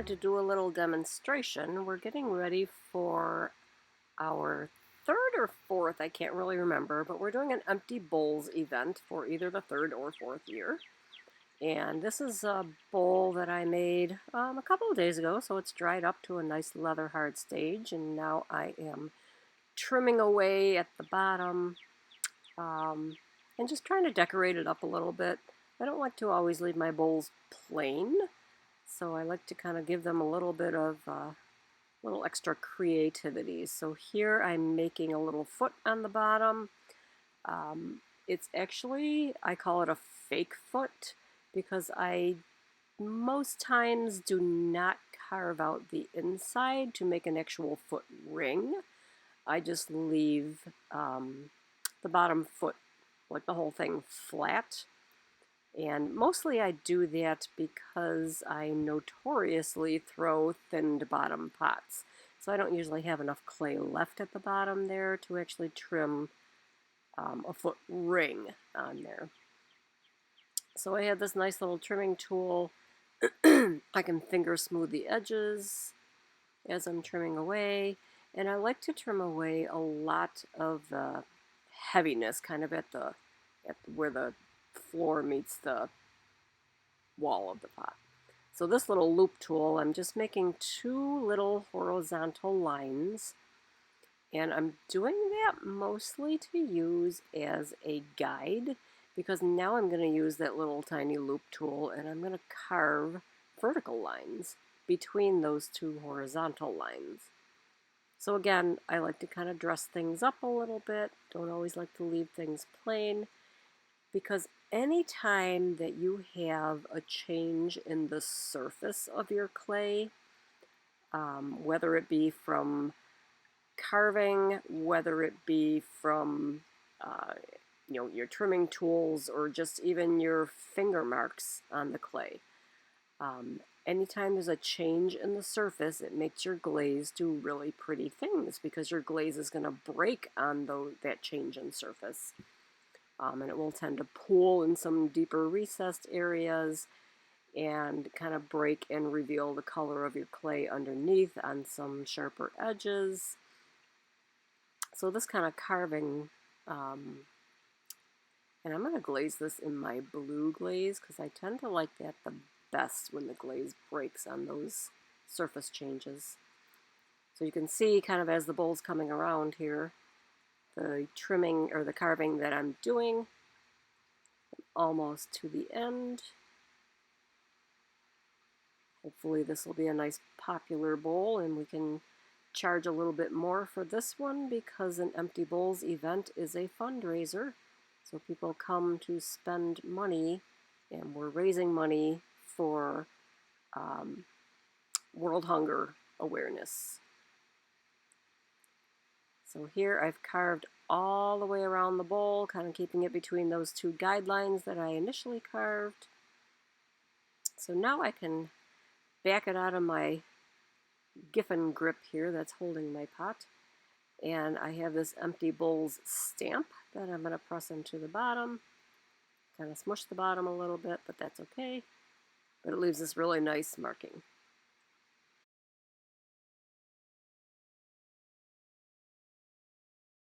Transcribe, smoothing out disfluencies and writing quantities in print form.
wanted to do a little demonstration. We're getting ready for our third or fourth, I can't really remember, but we're doing an empty bowls event for either the third or fourth year. And this is a bowl that I made a couple of days ago, so it's dried up to a nice leather hard stage, and now I am trimming away at the bottom and just trying to decorate it up a little bit. I don't like to always leave my bowls plain, so I like to kind of give them a little bit of little extra creativity. So here I'm making a little foot on the bottom. It's actually, I call it a fake foot because I most times do not carve out the inside to make an actual foot ring. I just leave the bottom foot, like the whole thing, flat. And mostly I do that because I notoriously throw thinned bottom pots. So I don't usually have enough clay left at the bottom there to actually trim a foot ring on there. So I have this nice little trimming tool. I can finger smooth the edges as I'm trimming away. And I like to trim away a lot of the heaviness kind of at where the floor meets the wall of the pot. So this little loop tool, I'm just making two little horizontal lines, and I'm doing that mostly to use as a guide because now I'm going to use that little tiny loop tool and I'm going to carve vertical lines between those two horizontal lines. So again, I like to kind of dress things up a little bit, don't always like to leave things plain, because anytime that you have a change in the surface of your clay, whether it be from carving, whether it be from your trimming tools, or just even your finger marks on the clay, anytime there's a change in the surface, it makes your glaze do really pretty things because your glaze is going to break on that change in surface. And it will tend to pool in some deeper recessed areas and kind of break and reveal the color of your clay underneath on some sharper edges. So this kind of carving, and I'm going to glaze this in my blue glaze because I tend to like that the best when the glaze breaks on those surface changes. So you can see kind of as the bowl's coming around here, the trimming or the carving that I'm doing almost to the end. Hopefully this will be a nice popular bowl and we can charge a little bit more for this one because an Empty Bowls event is a fundraiser. So people come to spend money, and we're raising money for World Hunger Awareness. So here I've carved all the way around the bowl, kind of keeping it between those two guidelines that I initially carved. So now I can back it out of my Giffen grip here that's holding my pot. And I have this Empty Bowls stamp that I'm going to press into the bottom. Kind of smush the bottom a little bit, but that's okay. But it leaves this really nice marking.